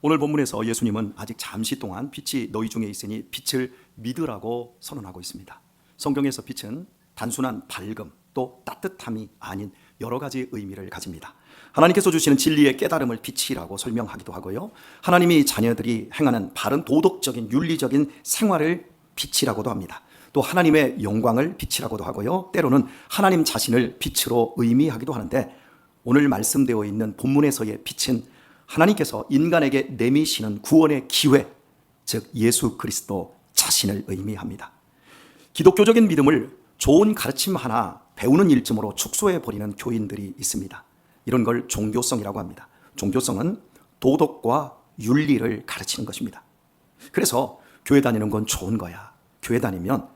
오늘 본문에서 예수님은 아직 잠시 동안 빛이 너희 중에 있으니 빛을 믿으라고 선언하고 있습니다. 성경에서 빛은 단순한 밝음 또 따뜻함이 아닌 여러 가지 의미를 가집니다. 하나님께서 주시는 진리의 깨달음을 빛이라고 설명하기도 하고요, 하나님이 자녀들이 행하는 바른 도덕적인 윤리적인 생활을 빛이라고도 합니다. 또 하나님의 영광을 빛이라고도 하고요, 때로는 하나님 자신을 빛으로 의미하기도 하는데, 오늘 말씀되어 있는 본문에서의 빛은 하나님께서 인간에게 내미시는 구원의 기회, 즉 예수 그리스도 자신을 의미합니다. 기독교적인 믿음을 좋은 가르침 하나 배우는 일쯤으로 축소해버리는 교인들이 있습니다. 이런 걸 종교성이라고 합니다. 종교성은 도덕과 윤리를 가르치는 것입니다. 그래서 교회 다니는 건 좋은 거야, 교회 다니면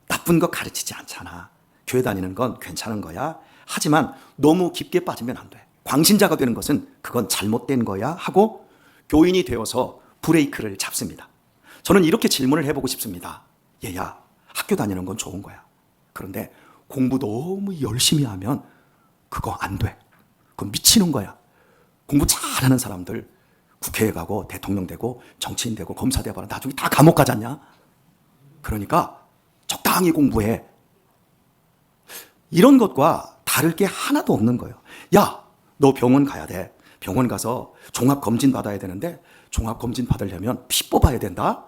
나쁜 거 가르치지 않잖아, 교회 다니는 건 괜찮은 거야, 하지만 너무 깊게 빠지면 안 돼, 광신자가 되는 것은 그건 잘못된 거야 하고 교인이 되어서 브레이크를 잡습니다. 저는 이렇게 질문을 해보고 싶습니다. 얘야, 학교 다니는 건 좋은 거야, 그런데 공부 너무 열심히 하면 그거 안 돼, 그건 미치는 거야. 공부 잘하는 사람들 국회에 가고 대통령 되고 정치인 되고 검사 되고 나중에 다 감옥 가지 않냐? 그러니까 적당히 공부해. 이런 것과 다를 게 하나도 없는 거예요. 야, 너 병원 가야 돼. 병원 가서 종합검진 받아야 되는데 종합검진 받으려면 피 뽑아야 된다.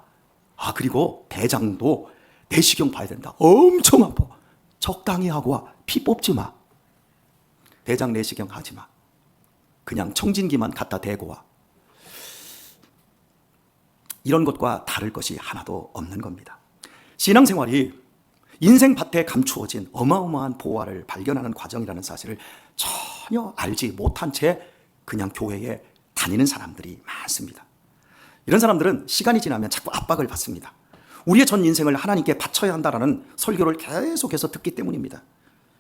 그리고 대장도 내시경 봐야 된다. 엄청 아파. 적당히 하고 와. 피 뽑지 마. 대장 내시경 하지 마. 그냥 청진기만 갖다 대고 와. 이런 것과 다를 것이 하나도 없는 겁니다. 신앙생활이 인생 밭에 감추어진 어마어마한 보화를 발견하는 과정이라는 사실을 전혀 알지 못한 채 그냥 교회에 다니는 사람들이 많습니다. 이런 사람들은 시간이 지나면 자꾸 압박을 받습니다. 우리의 전 인생을 하나님께 바쳐야 한다라는 설교를 계속해서 듣기 때문입니다.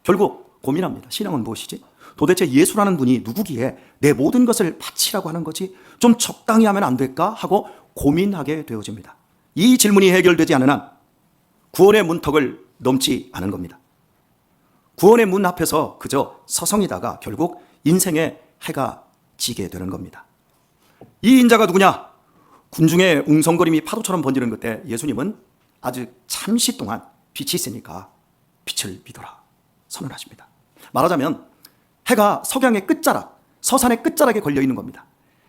결국 고민합니다. 신앙은 무엇이지? 도대체 예수라는 분이 누구기에 내 모든 것을 바치라고 하는 거지? 좀 적당히 하면 안 될까? 하고 고민하게 되어집니다. 이 질문이 해결되지 않은 한 구원의 문턱을 넘지 않은 겁니다. 구원의 문 앞에서 그저 서성이다가 결국 인생에 해가 지게 되는 겁니다. 이 인자가 누구냐? 군중의 웅성거림이 파도처럼 번지는 그때 예수님은 아주 잠시 동안 빛이 있으니까 빛을 믿어라 선언하십니다. 말하자면 해가 석양의 끝자락, 서산의 끝자락에 걸려 있는 겁니다.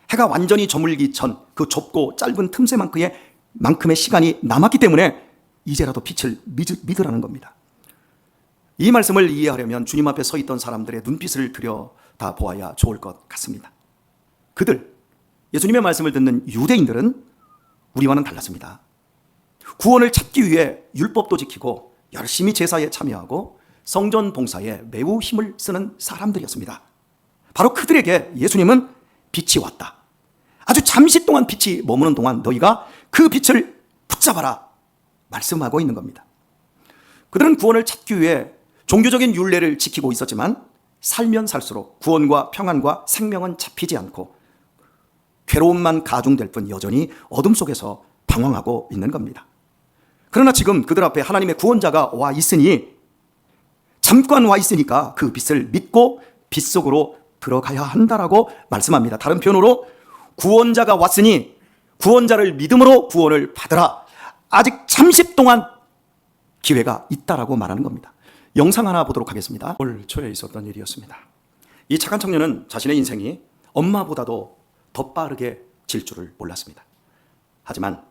해가 완전히 저물기 전 그 좁고 짧은 틈새만큼의 시간이 남았기 때문에 이제라도 빛을 믿으라는 겁니다. 이 말씀을 이해하려면 주님 앞에 서 있던 사람들의 눈빛을 들여다 보아야 좋을 것 같습니다. 그들, 예수님의 말씀을 듣는 유대인들은 우리와는 달랐습니다. 구원을 찾기 위해 율법도 지키고 열심히 제사에 참여하고 성전 봉사에 매우 힘을 쓰는 사람들이었습니다. 바로 그들에게 예수님은 빛이 왔다. 아주 잠시 동안 빛이 머무는 동안 너희가 그 빛을 붙잡아라 말씀하고 있는 겁니다. 그들은 구원을 찾기 위해 종교적인 율례를 지키고 있었지만 살면 살수록 구원과 평안과 생명은 잡히지 않고 괴로움만 가중될 뿐 여전히 어둠 속에서 방황하고 있는 겁니다. 그러나 지금 그들 앞에 하나님의 구원자가 와 있으니, 잠깐 와 있으니까 그 빛을 믿고 빛 속으로 들어가야 한다라고 말씀합니다. 다른 표현으로 구원자가 왔으니 구원자를 믿음으로 구원을 받으라. 아직 잠시 동안 기회가 있다라고 말하는 겁니다. 영상 하나 보도록 하겠습니다. 올 초에 있었던 일이었습니다. 이 착한 청년은 자신의 인생이 엄마보다도 더 빠르게 질 줄을 몰랐습니다. 하지만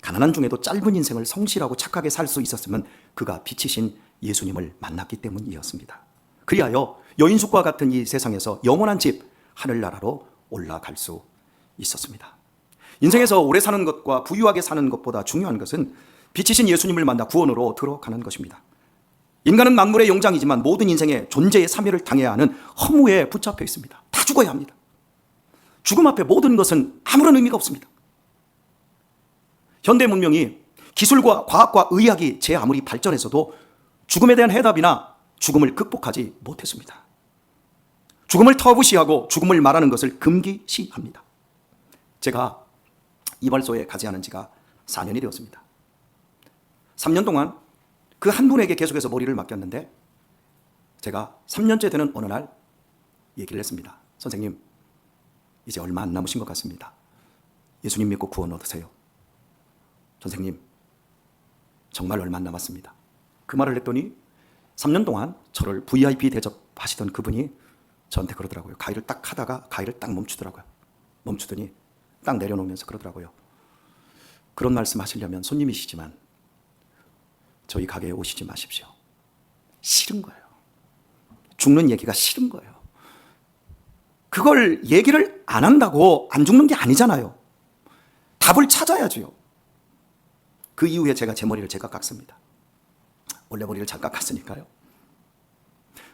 가난한 중에도 짧은 인생을 성실하고 착하게 살 수 있었으면 그가 빛이신 예수님을 만났기 때문이었습니다. 그리하여 여인숙과 같은 이 세상에서 영원한 집 하늘나라로 올라갈 수 있었습니다. 인생에서 오래 사는 것과 부유하게 사는 것보다 중요한 것은 빛이신 예수님을 만나 구원으로 들어가는 것입니다. 인간은 만물의 영장이지만 모든 인생의 존재의 사멸을 당해야 하는 허무에 붙잡혀 있습니다. 다 죽어야 합니다. 죽음 앞에 모든 것은 아무런 의미가 없습니다. 현대 문명이 기술과 과학과 의학이 제 아무리 발전해서도 죽음에 대한 해답이나 죽음을 극복하지 못했습니다. 죽음을 터부시하고 죽음을 말하는 것을 금기시합니다. 제가 이발소에 가지 않은 지가 4년이 되었습니다. 3년 동안 그 한 분에게 계속해서 머리를 맡겼는데 제가 3년째 되는 어느 날 얘기를 했습니다. 선생님, 이제 얼마 안 남으신 것 같습니다. 예수님 믿고 구원 얻으세요. 선생님, 정말 얼마 안 남았습니다. 그 말을 했더니 3년 동안 저를 VIP 대접하시던 그분이 저한테 그러더라고요. 가위를 딱 하다가 가위를 딱 멈추더라고요. 멈추더니 딱 내려놓으면서 그러더라고요. 그런 말씀 하시려면 손님이시지만 저희 가게에 오시지 마십시오. 싫은 거예요. 죽는 얘기가 싫은 거예요. 그걸 얘기를 안 한다고 안 죽는 게 아니잖아요. 답을 찾아야죠. 그 이후에 제가 제 머리를 제가 깎습니다. 원래 머리를 잘 깎았으니까요.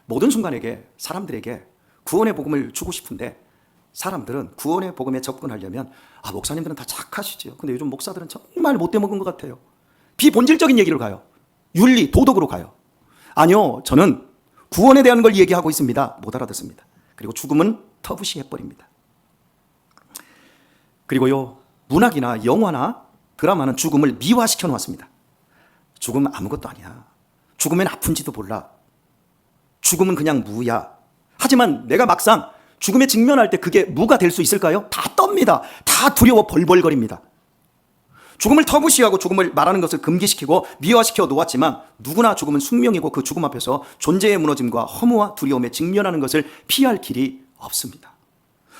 모든 순간에게 사람들에게 구원의 복음을 주고 싶은데 사람들은 구원의 복음에 접근하려면 목사님들은 다 착하시죠. 근데 요즘 목사들은 정말 못돼 먹은 것 같아요. 비본질적인 얘기를 가요. 윤리, 도덕으로 가요. 아니요, 저는 구원에 대한 걸 얘기하고 있습니다. 못 알아듣습니다. 그리고 죽음은 터부시해버립니다. 그리고요, 문학이나 영화나 드라마는 죽음을 미화시켜 놓았습니다. 죽음은 아무것도 아니야. 죽으면 아픈지도 몰라. 죽음은 그냥 무야. 하지만 내가 막상 죽음에 직면할 때 그게 무가 될 수 있을까요? 다 떱니다. 다 두려워 벌벌거립니다. 죽음을 터부시하고 죽음을 말하는 것을 금기시키고 미화시켜 놓았지만 누구나 죽음은 숙명이고 그 죽음 앞에서 존재의 무너짐과 허무와 두려움에 직면하는 것을 피할 길이 없습니다.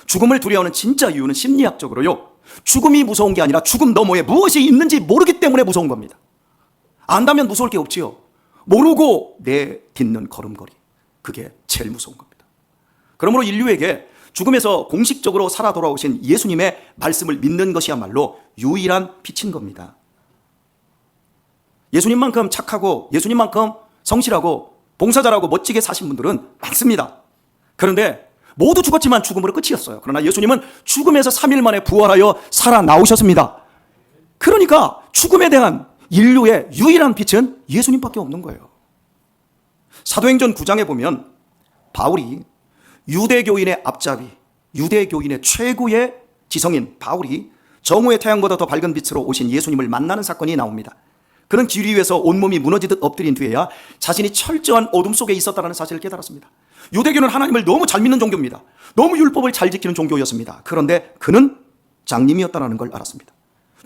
죽음을 두려워하는 진짜 이유는 심리학적으로요, 죽음이 무서운 게 아니라 죽음 너머에 무엇이 있는지 모르기 때문에 무서운 겁니다. 안다면 무서울 게 없지요. 모르고 내딛는 걸음걸이, 그게 제일 무서운 겁니다. 그러므로 인류에게 죽음에서 공식적으로 살아 돌아오신 예수님의 말씀을 믿는 것이야말로 유일한 빛인 겁니다. 예수님만큼 착하고 예수님만큼 성실하고 봉사잘하고 멋지게 사신 분들은 많습니다. 그런데 모두 죽었지만 죽음으로 끝이었어요. 그러나 예수님은 죽음에서 3일 만에 부활하여 살아나오셨습니다. 그러니까 죽음에 대한 인류의 유일한 빛은 예수님밖에 없는 거예요. 사도행전 9장에 보면 바울이 유대교인의 앞잡이, 유대교인의 최고의 지성인 바울이 정오의 태양보다 더 밝은 빛으로 오신 예수님을 만나는 사건이 나옵니다. 그는 길 위에서 온몸이 무너지듯 엎드린 뒤에야 자신이 철저한 어둠 속에 있었다는 사실을 깨달았습니다. 유대교는 하나님을 너무 잘 믿는 종교입니다. 너무 율법을 잘 지키는 종교였습니다. 그런데 그는 장님이었다는 걸 알았습니다.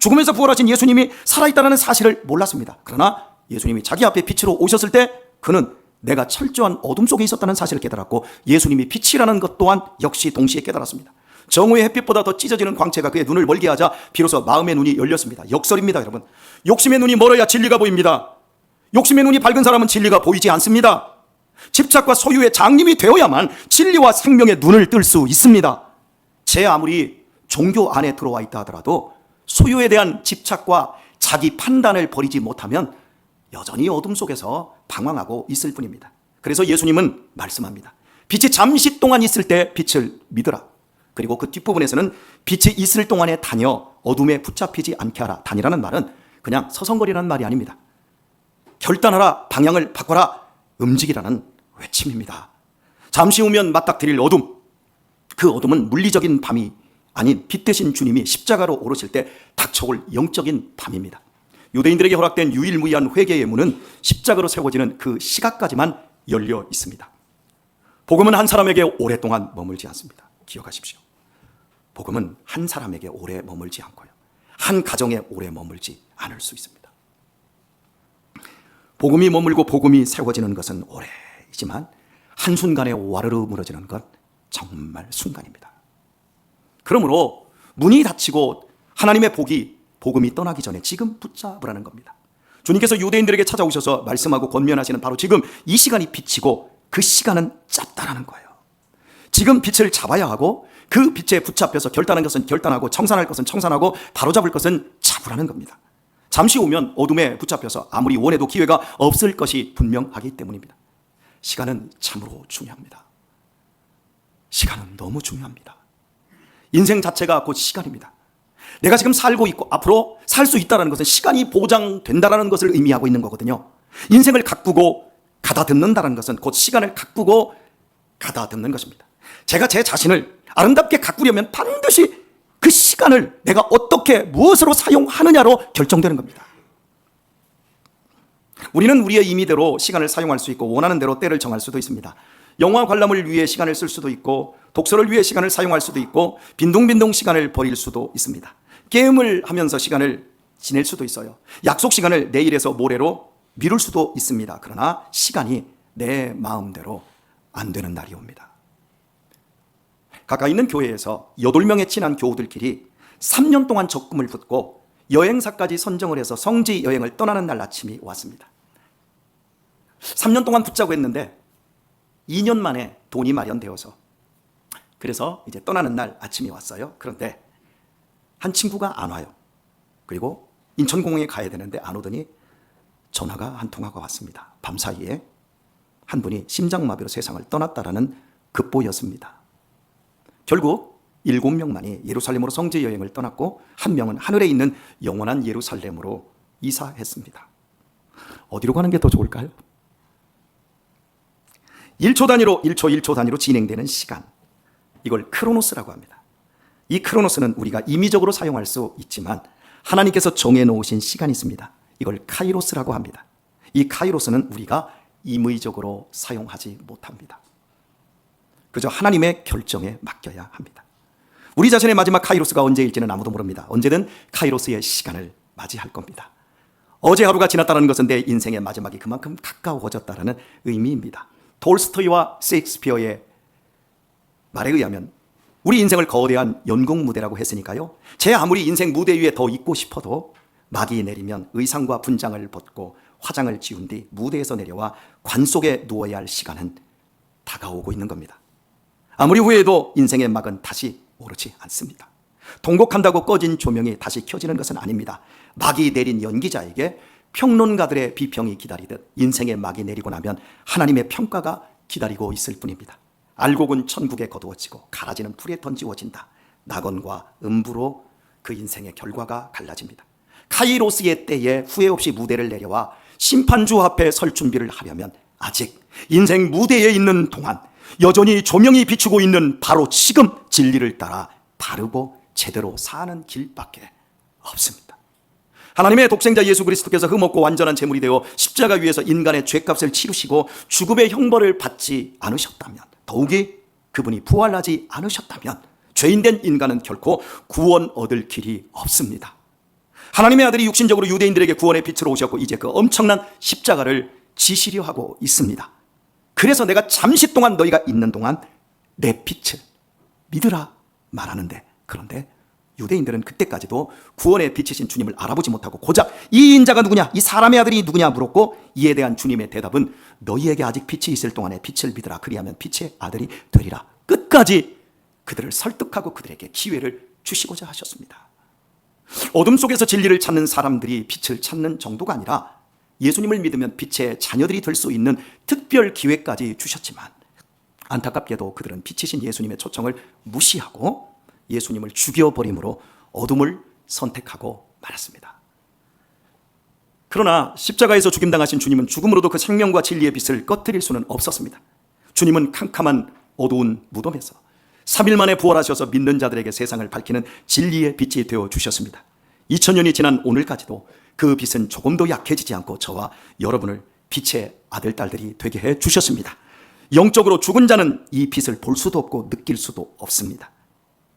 죽음에서 부활하신 예수님이 살아있다는 사실을 몰랐습니다. 그러나 예수님이 자기 앞에 빛으로 오셨을 때 그는 내가 철저한 어둠 속에 있었다는 사실을 깨달았고 예수님이 빛이라는 것 또한 역시 동시에 깨달았습니다. 정오의 햇빛보다 더 찢어지는 광채가 그의 눈을 멀게 하자 비로소 마음의 눈이 열렸습니다. 역설입니다, 여러분. 욕심의 눈이 멀어야 진리가 보입니다. 욕심의 눈이 밝은 사람은 진리가 보이지 않습니다. 집착과 소유의 장님이 되어야만 진리와 생명의 눈을 뜰 수 있습니다. 제 아무리 종교 안에 들어와 있다 하더라도 소유에 대한 집착과 자기 판단을 버리지 못하면 여전히 어둠 속에서 방황하고 있을 뿐입니다. 그래서 예수님은 말씀합니다. 빛이 잠시 동안 있을 때 빛을 믿으라. 그리고 그 뒷부분에서는 빛이 있을 동안에 다녀 어둠에 붙잡히지 않게 하라. 다니라는 말은 그냥 서성거리라는 말이 아닙니다. 결단하라, 방향을 바꿔라, 움직이라는 외침입니다. 잠시 후면 맞닥뜨릴 어둠, 그 어둠은 물리적인 밤이 아닌 빛 대신 주님이 십자가로 오르실 때 닥쳐올 영적인 밤입니다. 유대인들에게 허락된 유일무이한 회개의 문은 십자가로 세워지는 그 시각까지만 열려 있습니다. 복음은 한 사람에게 오랫동안 머물지 않습니다. 기억하십시오. 복음은 한 사람에게 오래 머물지 않고요, 한 가정에 오래 머물지 않을 수 있습니다. 복음이 머물고 복음이 세워지는 것은 오래이지만 한순간에 와르르 무너지는 건 정말 순간입니다. 그러므로 문이 닫히고 하나님의 복음이 떠나기 전에 지금 붙잡으라는 겁니다. 주님께서 유대인들에게 찾아오셔서 말씀하고 권면하시는 바로 지금 이 시간이 빛이고 그 시간은 짧다라는 거예요. 지금 빛을 잡아야 하고 그 빛에 붙잡혀서 결단한 것은 결단하고 청산할 것은 청산하고 바로잡을 것은 잡으라는 겁니다. 잠시 오면 어둠에 붙잡혀서 아무리 원해도 기회가 없을 것이 분명하기 때문입니다. 시간은 참으로 중요합니다. 시간은 너무 중요합니다. 인생 자체가 곧 시간입니다. 내가 지금 살고 있고 앞으로 살 수 있다는 것은 시간이 보장된다는 것을 의미하고 있는 거거든요. 인생을 가꾸고 가다듬는다는 것은 곧 시간을 가꾸고 가다듬는 것입니다. 제가 제 자신을 아름답게 가꾸려면 반드시 그 시간을 내가 어떻게 무엇으로 사용하느냐로 결정되는 겁니다. 우리는 우리의 임의대로 시간을 사용할 수 있고 원하는 대로 때를 정할 수도 있습니다. 영화 관람을 위해 시간을 쓸 수도 있고 독서를 위해 시간을 사용할 수도 있고 빈둥빈둥 시간을 버릴 수도 있습니다. 갓게임을 하면서 시간을 지낼 수도 있어요. 약속 시간을 내일에서 모레로 미룰 수도 있습니다. 그러나 시간이 내 마음대로 안 되는 날이 옵니다. 가까이 있는 교회에서 8명의 친한 교우들끼리 3년 동안 적금을 붓고 여행사까지 선정을 해서 성지 여행을 떠나는 날 아침이 왔습니다. 3년 동안 붙자고 했는데 2년 만에 돈이 마련되어서 그래서 이제 떠나는 날 아침이 왔어요. 그런데 한 친구가 안 와요. 그리고 인천공항에 가야 되는데 안 오더니 전화가 한 통화가 왔습니다. 밤사이에 한 분이 심장마비로 세상을 떠났다라는 급보였습니다. 결국 7명만이 예루살렘으로 성지 여행을 떠났고 한 명은 하늘에 있는 영원한 예루살렘으로 이사했습니다. 어디로 가는 게 더 좋을까요? 1초 단위로 1초 단위로 진행되는 시간, 이걸 크로노스라고 합니다. 이 크로노스는 우리가 임의적으로 사용할 수 있지만 하나님께서 정해놓으신 시간이 있습니다. 이걸 카이로스라고 합니다. 이 카이로스는 우리가 임의적으로 사용하지 못합니다. 그저 하나님의 결정에 맡겨야 합니다. 우리 자신의 마지막 카이로스가 언제일지는 아무도 모릅니다. 언제든 카이로스의 시간을 맞이할 겁니다. 어제 하루가 지났다는 것은 내 인생의 마지막이 그만큼 가까워졌다는 의미입니다. 톨스토이와 셰익스피어의 말에 의하면 우리 인생을 거대한 연극 무대라고 했으니까요. 제 아무리 인생 무대 위에 더 있고 싶어도 막이 내리면 의상과 분장을 벗고 화장을 지운 뒤 무대에서 내려와 관 속에 누워야 할 시간은 다가오고 있는 겁니다. 아무리 후회해도 인생의 막은 다시 오르지 않습니다. 통곡한다고 꺼진 조명이 다시 켜지는 것은 아닙니다. 막이 내린 연기자에게 평론가들의 비평이 기다리듯 인생의 막이 내리고 나면 하나님의 평가가 기다리고 있을 뿐입니다. 알곡은 천국에 거두어지고 가라지는 풀에 던지워진다. 낙원과 음부로 그 인생의 결과가 갈라집니다. 카이로스의 때에 후회 없이 무대를 내려와 심판주 앞에 설 준비를 하려면 아직 인생 무대에 있는 동안 여전히 조명이 비추고 있는 바로 지금 진리를 따라 바르고 제대로 사는 길밖에 없습니다. 하나님의 독생자 예수 그리스도께서 흠없고 완전한 제물이 되어 십자가 위에서 인간의 죄값을 치르시고 죽음의 형벌을 받지 않으셨다면, 더욱이 그분이 부활하지 않으셨다면 죄인된 인간은 결코 구원 얻을 길이 없습니다. 하나님의 아들이 육신적으로 유대인들에게 구원의 빛으로 오셨고 이제 그 엄청난 십자가를 지시려 하고 있습니다. 그래서 내가 잠시 동안 너희가 있는 동안 내 빛을 믿으라 말하는데, 그런데 유대인들은 그때까지도 구원의 빛이신 주님을 알아보지 못하고 고작 이 인자가 누구냐, 이 사람의 아들이 누구냐 물었고, 이에 대한 주님의 대답은 너희에게 아직 빛이 있을 동안에 빛을 믿으라, 그리하면 빛의 아들이 되리라. 끝까지 그들을 설득하고 그들에게 기회를 주시고자 하셨습니다. 어둠 속에서 진리를 찾는 사람들이 빛을 찾는 정도가 아니라 예수님을 믿으면 빛의 자녀들이 될 수 있는 특별 기회까지 주셨지만, 안타깝게도 그들은 빛이신 예수님의 초청을 무시하고 예수님을 죽여버림으로 어둠을 선택하고 말았습니다. 그러나 십자가에서 죽임당하신 주님은 죽음으로도 그 생명과 진리의 빛을 꺼뜨릴 수는 없었습니다. 주님은 캄캄한 어두운 무덤에서 3일 만에 부활하셔서 믿는 자들에게 세상을 밝히는 진리의 빛이 되어 주셨습니다. 2000년이 지난 오늘까지도 그 빛은 조금도 약해지지 않고 저와 여러분을 빛의 아들, 딸들이 되게 해 주셨습니다. 영적으로 죽은 자는 이 빛을 볼 수도 없고 느낄 수도 없습니다.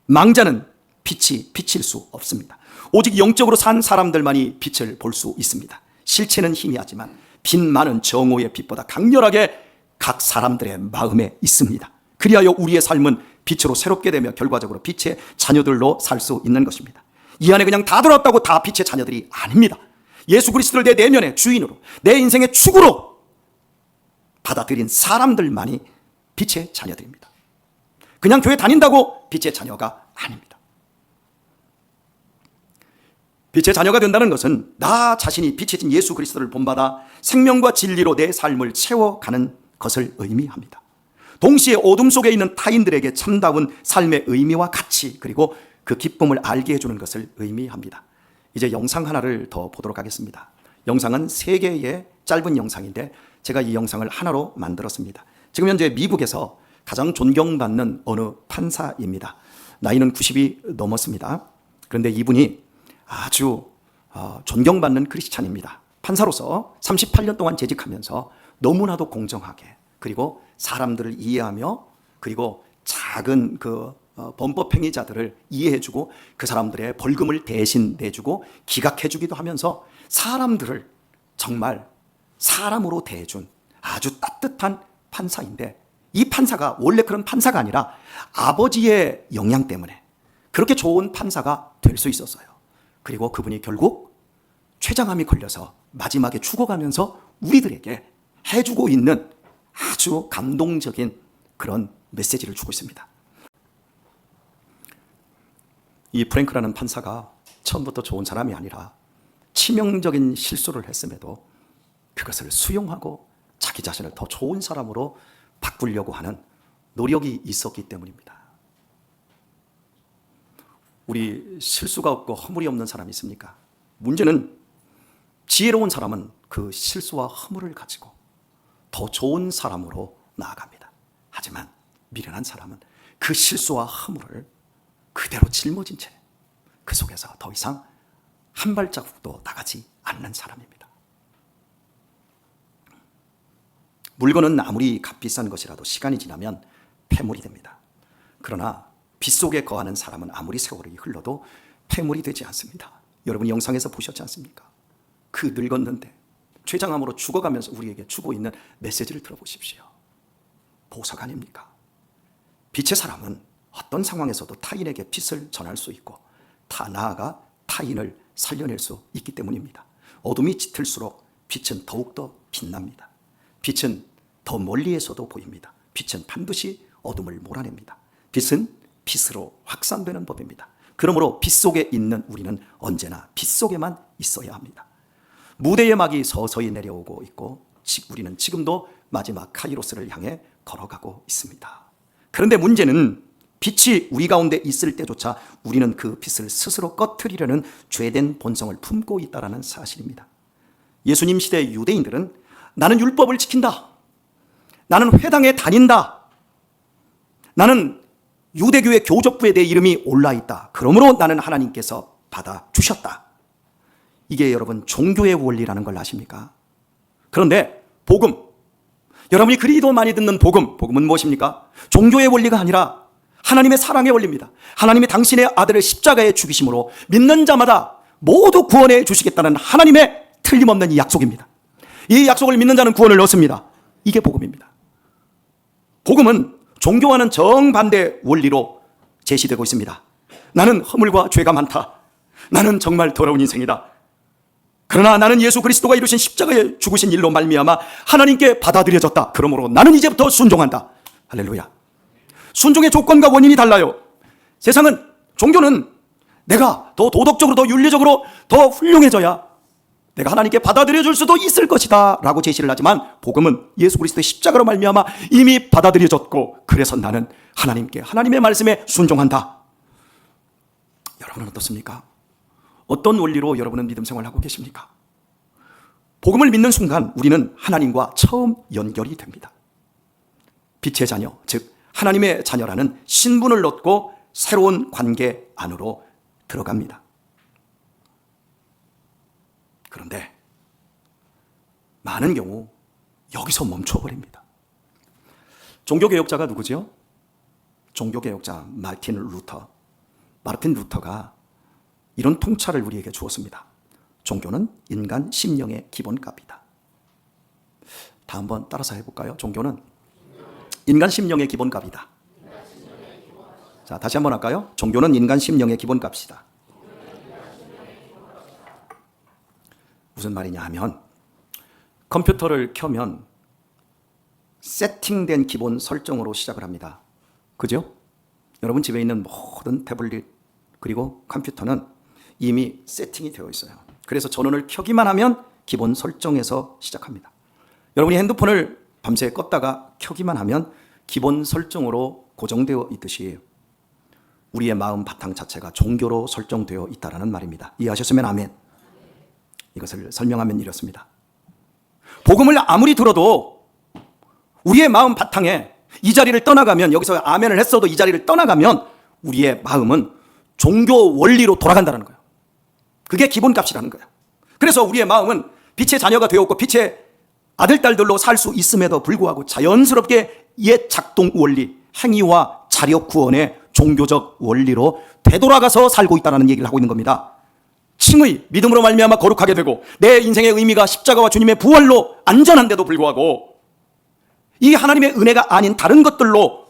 망자는 빛이 비칠 수 없습니다. 오직 영적으로 산 사람들만이 빛을 볼 수 있습니다. 실체는 희미하지만 빛 많은 정오의 빛보다 강렬하게 각 사람들의 마음에 있습니다. 그리하여 우리의 삶은 빛으로 새롭게 되며 결과적으로 빛의 자녀들로 살 수 있는 것입니다. 이 안에 그냥 다 들어왔다고 다 빛의 자녀들이 아닙니다. 예수 그리스도를 내 내면의 주인으로, 내 인생의 축으로 받아들인 사람들만이 빛의 자녀들입니다. 그냥 교회 다닌다고 빛의 자녀가 아닙니다. 빛의 자녀가 된다는 것은 나 자신이 빛이신 예수 그리스도를 본받아 생명과 진리로 내 삶을 채워가는 것을 의미합니다. 동시에 어둠 속에 있는 타인들에게 참다운 삶의 의미와 가치, 그리고 그 기쁨을 알게 해주는 것을 의미합니다. 이제 영상 하나를 더 보도록 하겠습니다. 영상은 3개의 짧은 영상인데 제가 이 영상을 하나로 만들었습니다. 지금 현재 미국에서 가장 존경받는 어느 판사입니다. 나이는 90이 넘었습니다. 그런데 이분이 아주 존경받는 크리스찬입니다. 판사로서 38년 동안 재직하면서 너무나도 공정하게, 그리고 사람들을 이해하며, 그리고 작은 그 범법행위자들을 이해해주고 그 사람들의 벌금을 대신 내주고 기각해주기도 하면서 사람들을 정말 사람으로 대해준 아주 따뜻한 판사인데, 이 판사가 원래 그런 판사가 아니라 아버지의 영향 때문에 그렇게 좋은 판사가 될 수 있었어요. 그리고 그분이 결국 췌장암이 걸려서 마지막에 죽어가면서 우리들에게 해주고 있는 아주 감동적인 그런 메시지를 주고 있습니다. 이 프랭크라는 판사가 처음부터 좋은 사람이 아니라 치명적인 실수를 했음에도 그것을 수용하고 자기 자신을 더 좋은 사람으로 바꾸려고 하는 노력이 있었기 때문입니다. 우리 실수가 없고 허물이 없는 사람이 있습니까? 문제는 지혜로운 사람은 그 실수와 허물을 가지고 더 좋은 사람으로 나아갑니다. 하지만 미련한 사람은 그 실수와 허물을 그대로 짊어진 채 그 속에서 더 이상 한 발자국도 나가지 않는 사람입니다. 물건은 아무리 값비싼 것이라도 시간이 지나면 폐물이 됩니다. 그러나 빛 속에 거하는 사람은 아무리 세월이 흘러도 폐물이 되지 않습니다. 여러분 영상에서 보셨지 않습니까? 그 늙었는데 췌장암으로 죽어가면서 우리에게 주고 있는 메시지를 들어보십시오. 보석 아닙니까? 빛의 사람은 어떤 상황에서도 타인에게 빛을 전할 수 있고 나아가 타인을 살려낼 수 있기 때문입니다. 어둠이 짙을수록 빛은 더욱더 빛납니다. 빛은 더 멀리에서도 보입니다. 빛은 반드시 어둠을 몰아냅니다. 빛은 빛으로 확산되는 법입니다. 그러므로 빛 속에 있는 우리는 언제나 빛 속에만 있어야 합니다. 무대의 막이 서서히 내려오고 있고 우리는 지금도 마지막 카이로스를 향해 걸어가고 있습니다. 그런데 문제는 빛이 우리 가운데 있을 때조차 우리는 그 빛을 스스로 꺼트리려는 죄된 본성을 품고 있다는 사실입니다. 예수님 시대 유대인들은 나는 율법을 지킨다, 나는 회당에 다닌다, 나는 유대교의 교적부에 내 이름이 올라있다, 그러므로 나는 하나님께서 받아주셨다. 이게 여러분 종교의 원리라는 걸 아십니까? 그런데 복음, 여러분이 그리도 많이 듣는 복음은 무엇입니까? 종교의 원리가 아니라 하나님의 사랑의 원리입니다. 하나님이 당신의 아들을 십자가에 죽이심으로 믿는 자마다 모두 구원해 주시겠다는 하나님의 틀림없는 이 약속입니다. 이 약속을 믿는 자는 구원을 얻습니다. 이게 복음입니다. 복음은 종교와는 정반대 원리로 제시되고 있습니다. 나는 허물과 죄가 많다, 나는 정말 더러운 인생이다, 그러나 나는 예수 그리스도가 이루신 십자가에 죽으신 일로 말미암아 하나님께 받아들여졌다, 그러므로 나는 이제부터 순종한다. 할렐루야. 순종의 조건과 원인이 달라요. 세상은, 종교는 내가 더 도덕적으로, 더 윤리적으로 더 훌륭해져야 내가 하나님께 받아들여줄 수도 있을 것이다 라고 제시를 하지만, 복음은 예수 그리스도의 십자가로 말미암아 이미 받아들여졌고, 그래서 나는 하나님께, 하나님의 말씀에 순종한다. 여러분은 어떻습니까? 어떤 원리로 여러분은 믿음 생활을 하고 계십니까? 복음을 믿는 순간 우리는 하나님과 처음 연결이 됩니다. 빛의 자녀, 즉 하나님의 자녀라는 신분을 얻고 새로운 관계 안으로 들어갑니다. 그런데 많은 경우 여기서 멈춰버립니다. 종교개혁자가 누구죠? 종교개혁자 마르틴 루터. 마르틴 루터가 이런 통찰을 우리에게 주었습니다. 종교는 인간 심령의 기본값이다. 다 한번 따라서 해볼까요? 종교는 인간 심령의 기본값이다. 자, 다시 한번 할까요? 종교는 인간 심령의 기본값이다. 무슨 말이냐 하면, 컴퓨터를 켜면 세팅된 기본 설정으로 시작을 합니다. 그죠? 여러분 집에 있는 모든 태블릿 그리고 컴퓨터는 이미 세팅이 되어 있어요. 그래서 전원을 켜기만 하면 기본 설정에서 시작합니다. 여러분이 핸드폰을 밤새 껐다가 켜기만 하면 기본 설정으로 고정되어 있듯이 우리의 마음 바탕 자체가 종교로 설정되어 있다는 말입니다. 이해하셨으면 아멘. 이것을 설명하면 이렇습니다. 복음을 아무리 들어도 우리의 마음 바탕에 이 자리를 떠나가면, 여기서 아멘을 했어도 이 자리를 떠나가면 우리의 마음은 종교 원리로 돌아간다는 거예요. 그게 기본값이라는 거예요. 그래서 우리의 마음은 빛의 자녀가 되었고 빛의 아들, 딸들로 살 수 있음에도 불구하고 자연스럽게 옛 작동 원리, 행위와 자력 구원에 종교적 원리로 되돌아가서 살고 있다는 얘기를 하고 있는 겁니다. 칭의, 믿음으로 말미암아 거룩하게 되고 내 인생의 의미가 십자가와 주님의 부활로 안전한데도 불구하고 이 하나님의 은혜가 아닌 다른 것들로,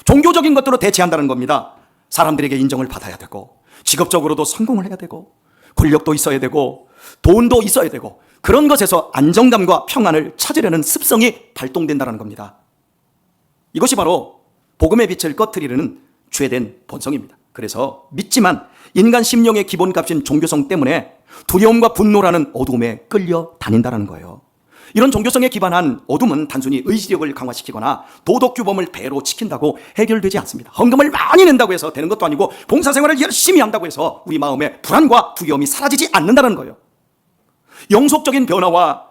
종교적인 것들로 대체한다는 겁니다. 사람들에게 인정을 받아야 되고, 직업적으로도 성공을 해야 되고, 권력도 있어야 되고, 돈도 있어야 되고, 그런 것에서 안정감과 평안을 찾으려는 습성이 발동된다는 겁니다. 이것이 바로 복음의 빛을 꺼트리는 죄된 본성입니다. 그래서 믿지만 인간 심령의 기본값인 종교성 때문에 두려움과 분노라는 어둠에 끌려 다닌다는 거예요. 이런 종교성에 기반한 어둠은 단순히 의지력을 강화시키거나 도덕규범을 배로 지킨다고 해결되지 않습니다. 헌금을 많이 낸다고 해서 되는 것도 아니고, 봉사생활을 열심히 한다고 해서 우리 마음의 불안과 두려움이 사라지지 않는다는 거예요. 영속적인 변화와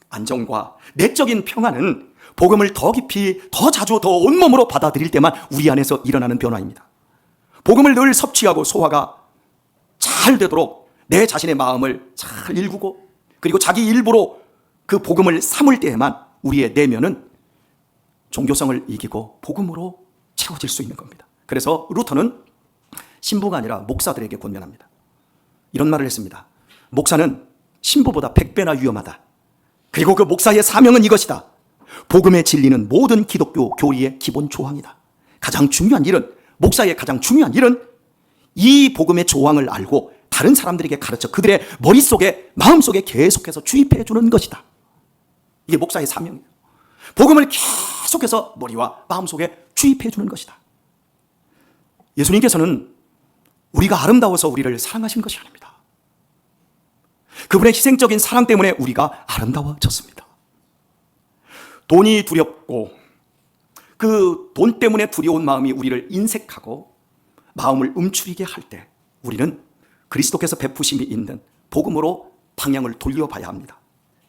안정과 내적인 평안은 복음을 더 깊이, 더 자주, 더 온몸으로 받아들일 때만 우리 안에서 일어나는 변화입니다. 복음을 늘 섭취하고 소화가 잘 되도록 내 자신의 마음을 잘 일구고, 그리고 자기 일부로 그 복음을 삼을 때에만 우리의 내면은 종교성을 이기고 복음으로 채워질 수 있는 겁니다. 그래서 루터는 신부가 아니라 목사들에게 권면합니다. 이런 말을 했습니다. 목사는 신부보다 100배나 위험하다. 그리고 그 목사의 사명은 이것이다. 복음의 진리는 모든 기독교 교리의 기본 조항이다. 가장 중요한 일은, 목사의 가장 중요한 일은 이 복음의 조항을 알고 다른 사람들에게 가르쳐 그들의 머릿속에, 마음속에 계속해서 주입해 주는 것이다. 이게 목사의 사명이에요. 복음을 계속해서 머리와 마음속에 주입해 주는 것이다. 예수님께서는 우리가 아름다워서 우리를 사랑하신 것이 아닙니다. 그분의 희생적인 사랑 때문에 우리가 아름다워졌습니다. 돈이 두렵고 그 돈 때문에 두려운 마음이 우리를 인색하고 마음을 움츠리게 할 때 우리는 그리스도께서 베푸심이 있는 복음으로 방향을 돌려봐야 합니다.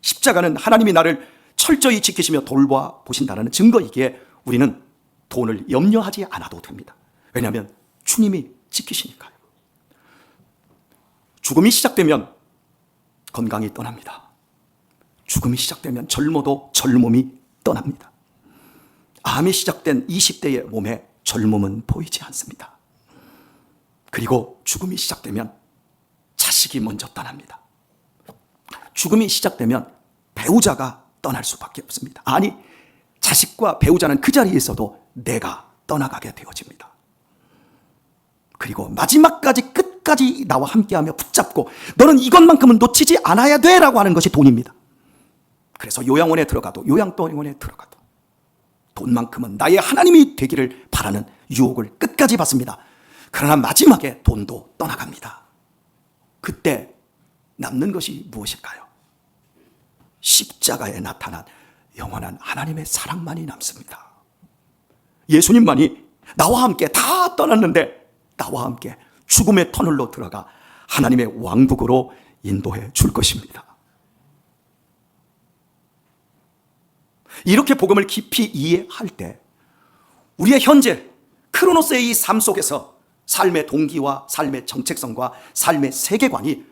십자가는 하나님이 나를 철저히 지키시며 돌봐보신다는 증거이기에 우리는 돈을 염려하지 않아도 됩니다. 왜냐하면 주님이 지키시니까요. 죽음이 시작되면 건강이 떠납니다. 죽음이 시작되면 젊어도 젊음이 떠납니다. 암이 시작된 20대의 몸에 젊음은 보이지 않습니다. 그리고 죽음이 시작되면 자식이 먼저 떠납니다. 죽음이 시작되면 배우자가 떠날 수밖에 없습니다. 아니, 자식과 배우자는 그 자리에 있어도 내가 떠나가게 되어집니다. 그리고 마지막까지, 끝까지 나와 함께하며 붙잡고 너는 이것만큼은 놓치지 않아야 돼 라고 하는 것이 돈입니다. 그래서 요양원에 들어가도, 요양병원에 들어가도 돈만큼은 나의 하나님이 되기를 바라는 유혹을 끝까지 받습니다. 그러나 마지막에 돈도 떠나갑니다. 그때 남는 것이 무엇일까요? 십자가에 나타난 영원한 하나님의 사랑만이 남습니다. 예수님만이 나와 함께 다 떠났는데 나와 함께 죽음의 터널로 들어가 하나님의 왕국으로 인도해 줄 것입니다. 이렇게 복음을 깊이 이해할 때 우리의 현재 크로노스의 이 삶 속에서 삶의 동기와 삶의 정체성과 삶의 세계관이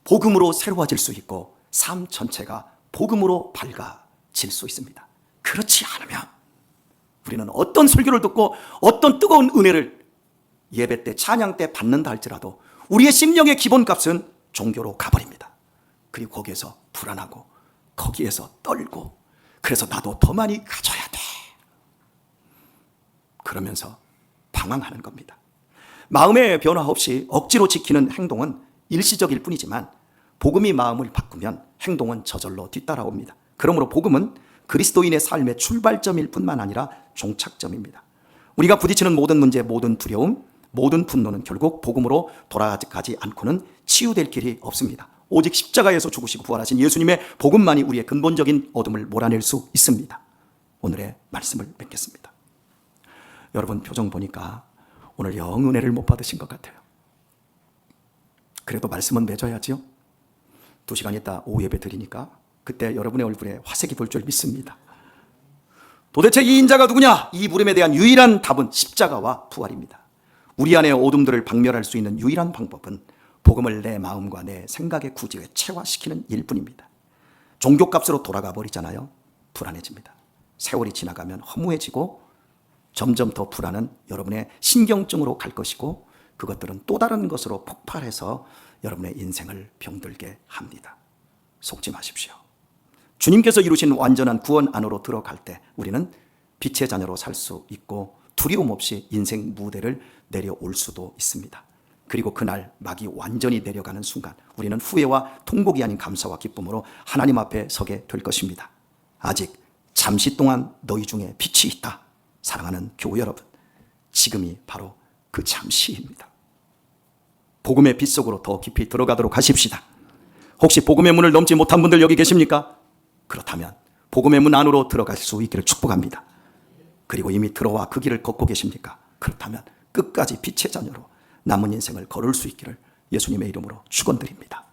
복음으로 새로워질 수 있고 삶 전체가 복음으로 밝아질 수 있습니다. 그렇지 않으면 우리는 어떤 설교를 듣고 어떤 뜨거운 은혜를 예배 때, 찬양 때 받는다 할지라도 우리의 심령의 기본값은 종교로 가버립니다. 그리고 거기에서 불안하고 거기에서 떨고, 그래서 나도 더 많이 가져야 돼, 그러면서 방황하는 겁니다. 마음의 변화 없이 억지로 지키는 행동은 일시적일 뿐이지만 복음이 마음을 바꾸면 행동은 저절로 뒤따라옵니다. 그러므로 복음은 그리스도인의 삶의 출발점일 뿐만 아니라 종착점입니다. 우리가 부딪히는 모든 문제, 모든 두려움, 모든 분노는 결국 복음으로 돌아가지 않고는 치유될 길이 없습니다. 오직 십자가에서 죽으시고 부활하신 예수님의 복음만이 우리의 근본적인 어둠을 몰아낼 수 있습니다. 오늘의 말씀을 맺겠습니다. 여러분 표정 보니까 오늘 영 은혜를 못 받으신 것 같아요. 그래도 말씀은 맺어야지요. 2시간 있다 오후 예배 드리니까 그때 여러분의 얼굴에 화색이 돌 줄 믿습니다. 도대체 이 인자가 누구냐? 이 물음에 대한 유일한 답은 십자가와 부활입니다. 우리 안의 어둠들을 박멸할 수 있는 유일한 방법은 복음을 내 마음과 내 생각의 구조에 체화시키는 일뿐입니다. 종교값으로 돌아가 버리잖아요. 불안해집니다. 세월이 지나가면 허무해지고 점점 더 불안은 여러분의 신경증으로 갈 것이고 그것들은 또 다른 것으로 폭발해서 여러분의 인생을 병들게 합니다. 속지 마십시오. 주님께서 이루신 완전한 구원 안으로 들어갈 때 우리는 빛의 자녀로 살 수 있고 두려움 없이 인생 무대를 내려올 수도 있습니다. 그리고 그날 막이 완전히 내려가는 순간 우리는 후회와 통곡이 아닌 감사와 기쁨으로 하나님 앞에 서게 될 것입니다. 아직 잠시 동안 너희 중에 빛이 있다. 사랑하는 교우 여러분, 지금이 바로 그 잠시입니다. 복음의 빛 속으로 더 깊이 들어가도록 하십시다. 혹시 복음의 문을 넘지 못한 분들 여기 계십니까? 그렇다면 복음의 문 안으로 들어갈 수 있기를 축복합니다. 그리고 이미 들어와 그 길을 걷고 계십니까? 그렇다면 끝까지 빛의 자녀로 남은 인생을 걸을 수 있기를 예수님의 이름으로 축원드립니다.